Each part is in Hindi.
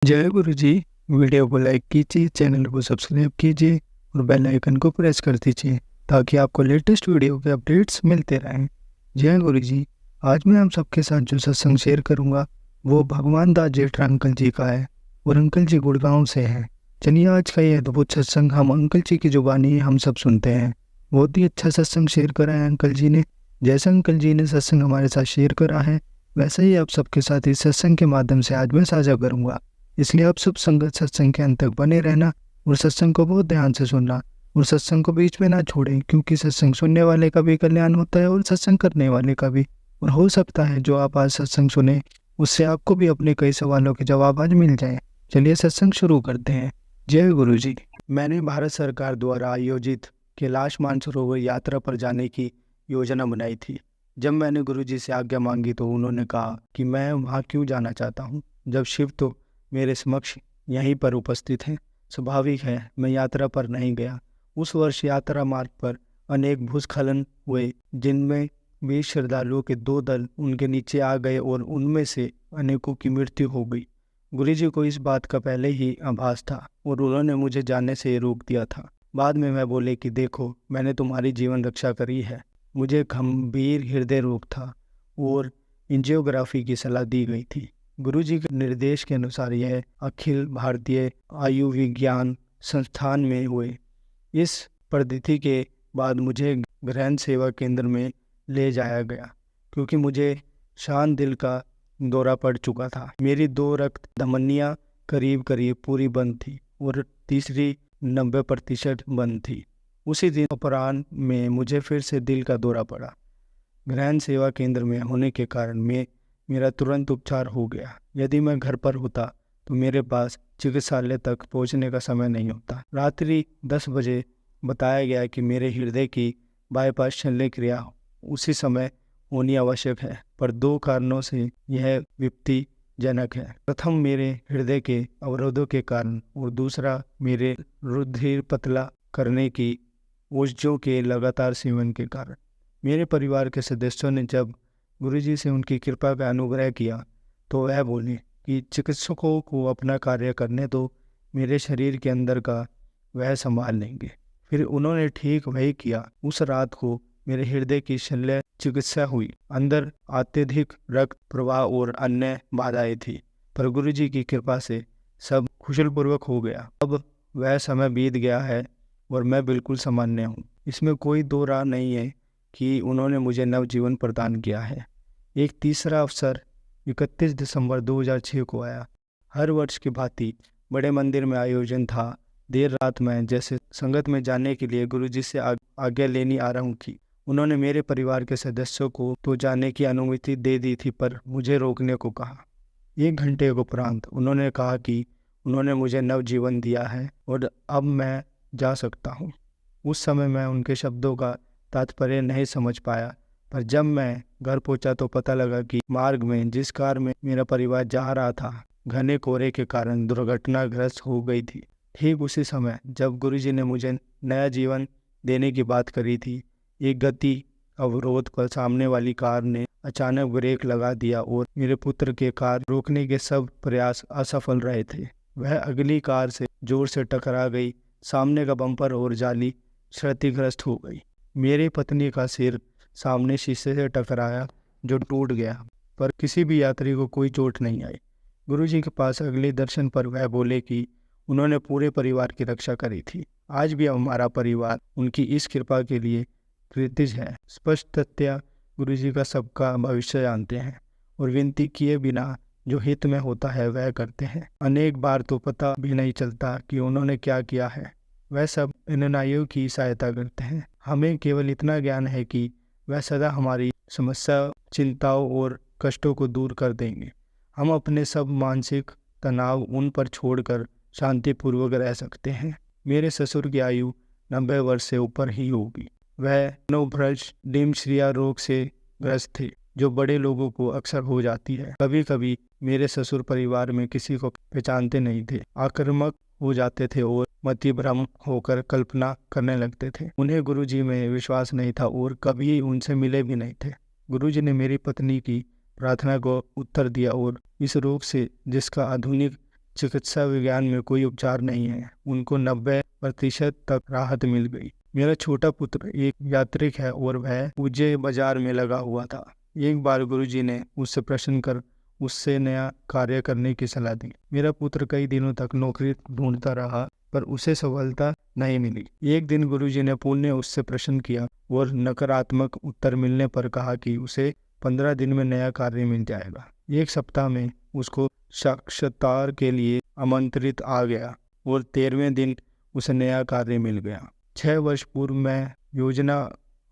जय गुरु जी। वीडियो को लाइक कीजिए, चैनल को सब्सक्राइब कीजिए और बेल आइकन को प्रेस कर दीजिए ताकि आपको लेटेस्ट वीडियो के अपडेट्स मिलते रहें। जय गुरु जी। आज मैं आप सबके साथ जो सत्संग शेयर करूंगा वो भगवान दास जेठा अंकल जी का है और अंकल जी गुड़गांव से हैं। चलिए आज का ये अद्भुत सत्संग हम अंकल जी की जुबानी हम सब सुनते हैं। बहुत ही अच्छा सत्संग शेयर करा है अंकल जी ने। जैसा अंकल जी ने सत्संग हमारे साथ शेयर करा है वैसे ही आप सबके साथ इस सत्संग के माध्यम से आज मैं साझा करूंगा। इसलिए आप सब संगत सत्संग के अंत तक बने रहना और सत्संग को बहुत ध्यान से सुनना और सत्संग को बीच में ना छोड़ें, क्योंकि सत्संग सुनने वाले का भी कल्याण होता है और सत्संग करने वाले का भी। और हो सकता है जो आप आज सत्संग सुने उससे आपको भी अपने कई सवालों के जवाब आज मिल जाए। चलिए सत्संग शुरू करते हैं। जय गुरु जी। मैंने भारत सरकार द्वारा आयोजित कैलाश मानसरोवर यात्रा पर जाने की योजना बनाई थी। जब मैंने गुरु जी से आज्ञा मांगी तो उन्होंने कहा कि मैं वहाँ क्यों जाना चाहता हूँ जब शिव तो मेरे समक्ष यहीं पर उपस्थित हैं। स्वाभाविक है मैं यात्रा पर नहीं गया। उस वर्ष यात्रा मार्ग पर अनेक भूस्खलन हुए जिनमें 20 श्रद्धालुओं के 2 दल उनके नीचे आ गए और उनमें से अनेकों की मृत्यु हो गई। गुरुजी को इस बात का पहले ही आभास था और उन्होंने मुझे जाने से रोक दिया था। बाद में मैं बोले कि देखो मैंने तुम्हारी जीवन रक्षा करी है। मुझे गंभीर हृदय रोग था और एंजियोग्राफी की सलाह दी गई थी। गुरुजी के निर्देश के अनुसार यह अखिल भारतीय आयुर्विज्ञान संस्थान में हुए। इस पद्धति के बाद मुझे गहन सेवा केंद्र में ले जाया गया क्योंकि मुझे शांत दिल का दौरा पड़ चुका था। मेरी 2 रक्त धमनियां करीब करीब पूरी बंद थी और तीसरी 90% बंद थी। उसी दिन अपराह्न में मुझे फिर से दिल का दौरा पड़ा। गहन सेवा केंद्र में होने के कारण मेरा तुरंत उपचार हो गया। यदि मैं घर पर होता तो मेरे पास चिकित्सालय तक पहुंचने का समय नहीं होता। रात्रि 10 बजे बताया गया कि मेरे हृदय की बाईपास शल्य क्रिया उसी समय होनी आवश्यक है, पर 2 कारणों से यह विपत्तिजनक है। प्रथम मेरे हृदय के अवरोधों के कारण और दूसरा मेरे रुधिर पतला करने की औषधियों के लगातार सेवन के कारण। मेरे परिवार के सदस्यों ने जब गुरुजी से उनकी कृपा का अनुग्रह किया तो वह बोले कि चिकित्सकों को अपना कार्य करने दो, मेरे शरीर के अंदर का वह संभाल लेंगे। फिर उन्होंने ठीक वही किया। उस रात को मेरे हृदय की शल्य चिकित्सा हुई। अंदर अत्यधिक रक्त प्रवाह और अन्य बाधाएं थी, पर गुरुजी की कृपा से सब कुशलपूर्वक हो गया। अब वह समय बीत गया है और मैं बिल्कुल सामान्य हूँ। इसमें कोई 2 राह नहीं है कि उन्होंने मुझे नवजीवन प्रदान किया है। एक तीसरा अवसर 31 दिसंबर 2006 को आया। हर वर्ष की भांति बड़े मंदिर में आयोजन था। देर रात में जैसे संगत में जाने के लिए गुरुजी से आज्ञा लेनी आरंभ की। उन्होंने मेरे परिवार के सदस्यों को तो जाने की अनुमति दे दी थी, पर मुझे रोकने को कहा। 1 घंटे के उपरांत उन्होंने कहा कि उन्होंने मुझे नवजीवन दिया है और अब मैं जा सकता हूँ। उस समय मैं उनके शब्दों का तात्पर्य नहीं समझ पाया, पर जब मैं घर पहुंचा तो पता लगा कि मार्ग में जिस कार में मेरा परिवार जा रहा था घने कोहरे के कारण दुर्घटनाग्रस्त हो गई थी। ठीक उसी समय जब गुरुजी ने मुझे नया जीवन देने की बात करी थी, एक गति अवरोध पर सामने वाली कार ने अचानक ब्रेक लगा दिया और मेरे पुत्र के कार रोकने के सब प्रयास असफल रहे थे। वह अगली कार से जोर से टकरा गई। सामने का बम्पर और जाली क्षतिग्रस्त हो गई। मेरी पत्नी का सिर सामने शीशे से टकराया जो टूट गया, पर किसी भी यात्री को कोई चोट नहीं आई। गुरुजी के पास अगले दर्शन पर वह बोले कि उन्होंने पूरे परिवार की रक्षा करी थी। आज भी हमारा परिवार उनकी इस कृपा के लिए कृतज्ञ है। स्पष्टतया गुरुजी का सबका भविष्य जानते हैं और विनती किए बिना जो हित में होता है वह करते हैं। अनेक बार तो पता भी नहीं चलता कि उन्होंने क्या किया है। वह सब अनुयायियों की सहायता करते हैं। हमें केवल इतना ज्ञान है कि वह सदा हमारी समस्या, चिंताओं और कष्टों को दूर कर देंगे। हम अपने सब मानसिक तनाव उन पर छोड़कर शांतिपूर्वक रह सकते हैं। मेरे ससुर की आयु 90 वर्ष से ऊपर ही होगी। वह मनोभ्रष्ट डिमेंशिया रोग से ग्रस्त थे, जो बड़े लोगों को अक्सर हो जाती है। कभी कभी मेरे ससुर परिवार में किसी को पहचानते नहीं थे, आक्रामक हो जाते थे और मतिभ्रम होकर कल्पना करने लगते थे। उन्हें गुरुजी में विश्वास नहीं था और कभी उनसे मिले भी नहीं थे। गुरुजी ने मेरी पत्नी की प्रार्थना को उत्तर दिया और इस रोग से जिसका आधुनिक चिकित्सा विज्ञान में कोई उपचार नहीं है। उनको 90% तक राहत मिल गई। मेरा छोटा पुत्र एक यात्रिक है और वह पूजे बाजार में लगा हुआ था। एक बार गुरुजी ने उससे प्रश्न कर उससे नया कार्य करने की सलाह दी। मेरा पुत्र कई दिनों तक नौकरी ढूंढता रहा पर उसे सफलता नहीं मिली। एक दिन गुरुजी ने पुनः उससे प्रश्न किया और नकारात्मक उत्तर मिलने पर कहा कि उसे 15 दिन में नया कार्य मिल जाएगा। एक सप्ताह में उसको साक्षात्कार के लिए आमंत्रित आ गया और 13वें दिन उसे नया कार्य मिल गया। 6 वर्ष पूर्व मैं योजना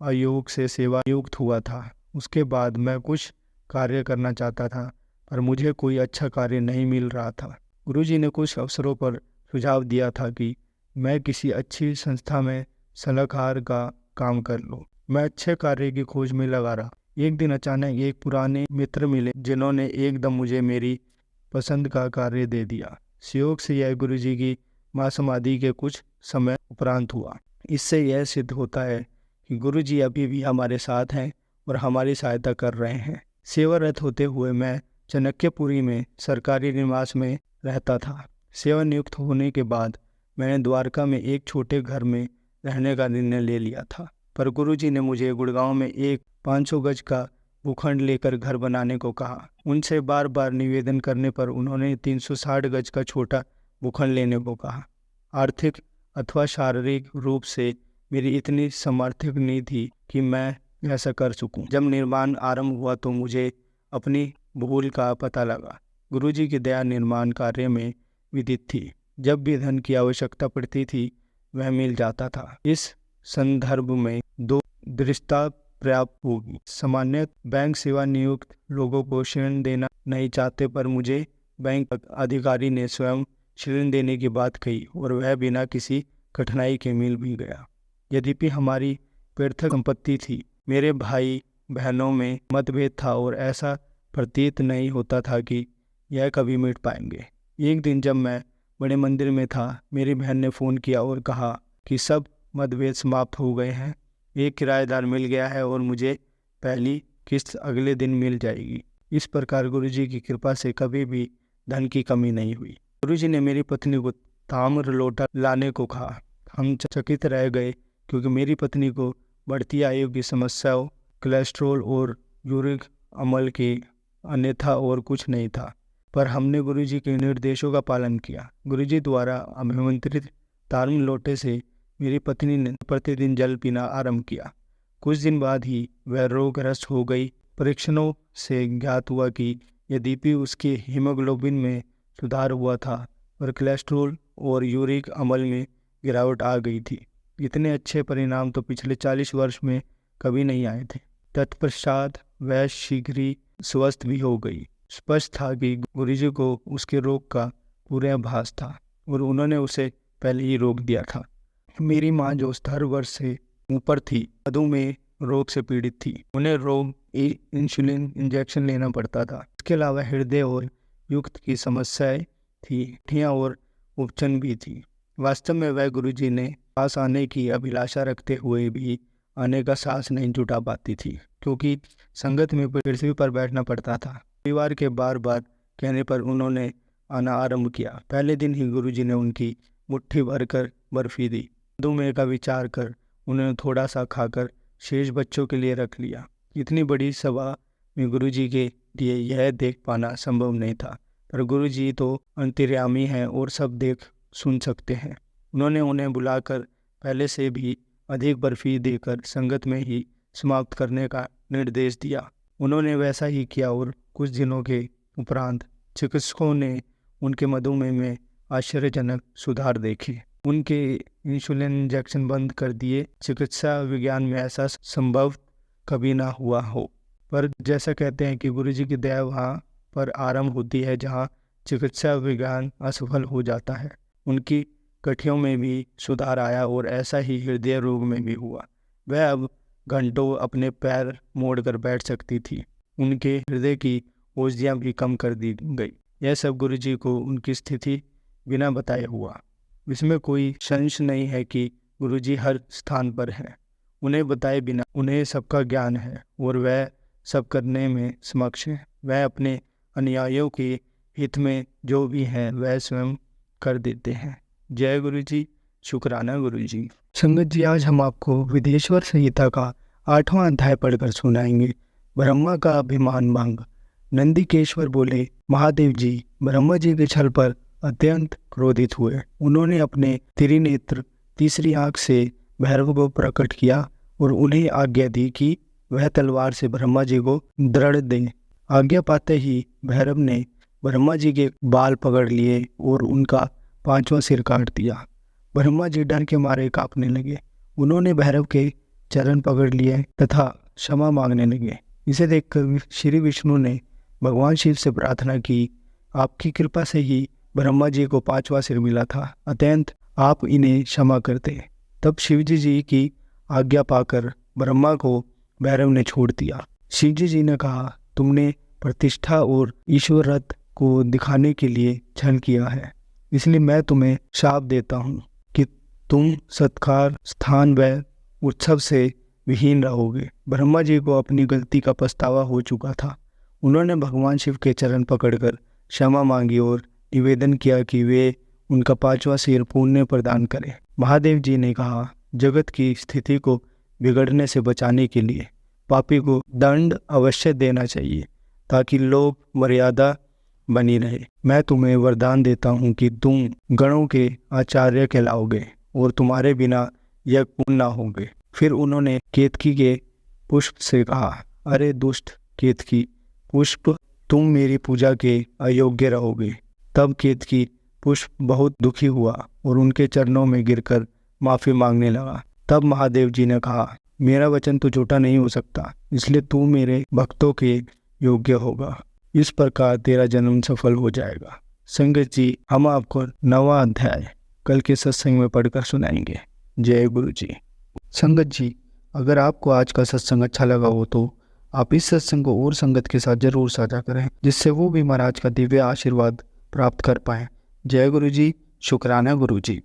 आयोग से सेवा नियुक्त हुआ था। उसके बाद मैं कुछ कार्य करना चाहता था पर मुझे कोई अच्छा कार्य नहीं मिल रहा था। गुरुजी ने कुछ अवसरों पर सुझाव दिया था कि मैं किसी अच्छी संस्था में सलाहकार का काम कर लूं। मैं अच्छे कार्य की खोज में लगा रहा। एक दिन अचानक एक पुराने मित्र मिले जिन्होंने एकदम मुझे मेरी पसंद का कार्य दे दिया। संयोग से यह गुरुजी की महासमाधि के कुछ समय उपरांत हुआ। इससे यह सिद्ध होता है कि गुरुजी अभी भी हमारे साथ हैं और हमारी सहायता कर रहे हैं। सेवारत होते हुए मैं चाणक्यपुरी में सरकारी निवास में रहता था। सेवा नियुक्त होने के बाद मैंने द्वारका में एक छोटे घर में रहने का निर्णय ले लिया था, पर गुरुजी ने मुझे गुड़गांव में एक 500 गज का भूखंड लेकर घर बनाने को कहा। उनसे बार बार निवेदन करने पर उन्होंने 360 गज का छोटा भूखंड लेने को कहा। आर्थिक अथवा शारीरिक रूप से मेरी इतनी सामर्थ्य नहीं थी कि मैं ऐसा कर सकूं। जब निर्माण आरंभ हुआ तो मुझे अपनी भूल का पता लगा। गुरुजी की दया निर्माण कार्य में विदित थी। जब भी धन की आवश्यकता पड़ती थी वह मिल जाता था। इस संदर्भ में 2 दृष्टता पर्याप्त होगी। सामान्य बैंक सेवा नियुक्त लोगों को ऋण देना नहीं चाहते, पर मुझे बैंक अधिकारी ने स्वयं ऋण देने की बात कही और वह बिना किसी कठिनाई के मिल भी गया। यद्यपि हमारी पृथक संपत्ति थी, मेरे भाई बहनों में मतभेद था और ऐसा प्रतीत नहीं होता था कि यह कभी मिट पाएंगे। एक दिन जब मैं बड़े मंदिर में था, मेरी बहन ने फ़ोन किया और कहा कि सब मतभेद समाप्त हो गए हैं, एक किराएदार मिल गया है और मुझे पहली किस्त अगले दिन मिल जाएगी। इस प्रकार गुरुजी की कृपा से कभी भी धन की कमी नहीं हुई। गुरुजी ने मेरी पत्नी को ताम्र लोटा लाने को कहा। हम चकित रह गए क्योंकि मेरी पत्नी को बढ़ती आयु की समस्याओं, कोलेस्ट्रॉल और यूरिक अम्ल की अन्यथा और कुछ नहीं था, पर हमने गुरुजी के निर्देशों का पालन किया। गुरुजी द्वारा अभिमंत्रित ताम्र लोटे से मेरी पत्नी ने प्रतिदिन जल पीना आरंभ किया। कुछ दिन बाद ही वह रोगग्रस्त हो गई। परीक्षणों से ज्ञात हुआ कि यद्यपि उसके हीमोग्लोबिन में सुधार हुआ था, पर कोलेस्ट्रॉल और यूरिक अम्ल में गिरावट आ गई थी। इतने अच्छे परिणाम तो पिछले 40 वर्ष में कभी नहीं आए थे। तत्पश्चात वह शीघ्र ही स्वस्थ भी हो गई। स्पष्ट था कि गुरुजी को उसके रोग का पूरा आभास था और उन्होंने उसे पहले ही रोक दिया था। मेरी माँ जो 70 वर्ष से ऊपर थी, मधुमेह रोग से पीड़ित थी। उन्हें रोग इंसुलिन इंजेक्शन लेना पड़ता था। इसके अलावा हृदय और युक्त की समस्याएं थी और उपचन भी थी। वास्तव में वह गुरुजी ने पास आने की अभिलाषा रखते हुए भी आने का साहस नहीं जुटा पाती थी, क्योंकि संगत में पृथ्वी पर बैठना पड़ता था। परिवार के बार बार कहने पर उन्होंने आना आरंभ किया। पहले दिन ही गुरुजी ने उनकी मुट्ठी भरकर बर्फी दी। मधुमेह का विचार कर उन्होंने थोड़ा सा खाकर शेष बच्चों के लिए रख लिया। इतनी बड़ी सभा में गुरुजी के लिए यह देख पाना संभव नहीं था, पर गुरुजी तो अंतर्यामी हैं और सब देख सुन सकते हैं। उन्होंने उन्हें बुलाकर पहले से भी अधिक बर्फी देकर संगत में ही समाप्त करने का निर्देश दिया। उन्होंने वैसा ही किया और कुछ दिनों के उपरांत चिकित्सकों ने उनके मधुमेह में आश्चर्यजनक सुधार देखे। उनके इंसुलिन इंजेक्शन बंद कर दिए। चिकित्सा विज्ञान में ऐसा संभव कभी ना हुआ हो, पर जैसा कहते हैं कि गुरुजी की दया वहाँ पर आरंभ होती है जहाँ चिकित्सा विज्ञान असफल हो जाता है। उनकी गठियों में भी सुधार आया और ऐसा ही हृदय रोग में भी हुआ। वह अब घंटों अपने पैर मोड़कर बैठ सकती थी। उनके हृदय की ओझियाँ भी कम कर दी गई। यह सब गुरुजी को उनकी स्थिति बिना बताए हुआ। इसमें कोई संशय नहीं है कि गुरुजी हर स्थान पर हैं। उन्हें बताए बिना उन्हें सबका ज्ञान है और वह सब करने में समक्ष है। वह अपने अनुयायियों के हित में जो भी है वह स्वयं कर देते हैं। जय गुरु जी, शुक्राना गुरु जी। संगत जी, आज हम आपको विदेश्वर संहिता का 8वां अध्याय पढ़कर सुनाएंगे, ब्रह्मा का अभिमान भंग। नंदिकेश्वर बोले, महादेव जी ब्रह्मा जी के छल पर अत्यंत क्रोधित हुए। उन्होंने अपने त्रिनेत्र तीसरी आंख से भैरव को प्रकट किया और उन्हें आज्ञा दी कि वह तलवार से ब्रह्मा जी को दृढ़ दें। आज्ञा पाते ही भैरव ने ब्रह्मा जी के बाल पकड़ लिए और उनका 5वां सिर काट दिया। ब्रह्मा जी डर के मारे कांपने लगे। उन्होंने भैरव के चरण पकड़ लिए तथा क्षमा मांगने लगे। इसे देखकर श्री विष्णु ने भगवान शिव से प्रार्थना की, आपकी कृपा से ही ब्रह्मा जी को 5वां सिर मिला था, अत्यंत आप इन्हें क्षमा करते। तब शिवजी जी की आज्ञा पाकर ब्रह्मा को भैरव ने छोड़ दिया। शिवजी जी ने कहा, तुमने प्रतिष्ठा और ईश्वरत्व को दिखाने के लिए छल किया है, इसलिए मैं तुम्हें शाप देता हूँ कि तुम सत्कार, स्थान व उत्सव से विहीन रहोगे। ब्रह्मा जी को अपनी गलती का पछतावा हो चुका था। उन्होंने भगवान शिव के चरण पकड़कर क्षमा मांगी और निवेदन किया कि वे उनका 5वां सिर पुण्य प्रदान करें। महादेव जी ने कहा, जगत की स्थिति को बिगड़ने से बचाने के लिए पापी को दंड अवश्य देना चाहिए ताकि लोक मर्यादा बनी रहे। मैं तुम्हें वरदान देता हूँ कि तुम गणों के आचार्य कहलाओगे और तुम्हारे बिना यज्ञ पूर्ण न होंगे। फिर उन्होंने केतकी के पुष्प से कहा, अरे दुष्ट केतकी पुष्प, तुम मेरी पूजा के अयोग्य रहोगे। तब केतकी पुष्प बहुत दुखी हुआ और उनके चरणों में गिरकर माफी मांगने लगा। तब महादेव जी ने कहा, मेरा वचन तो झूठा नहीं हो सकता, इसलिए तू मेरे भक्तों के योग्य होगा। इस प्रकार तेरा जन्म सफल हो जाएगा। संगत जी, हम आपको 9वां अध्याय कल के सत्संग में पढ़कर सुनाएंगे। जय गुरु जी। संगत जी, अगर आपको आज का सत्संग अच्छा लगा हो तो आप इस सत्संग को और संगत के साथ जरूर साझा करें, जिससे वो भी महाराज का दिव्य आशीर्वाद प्राप्त कर पाए। जय गुरु जी, शुक्राना गुरु जी।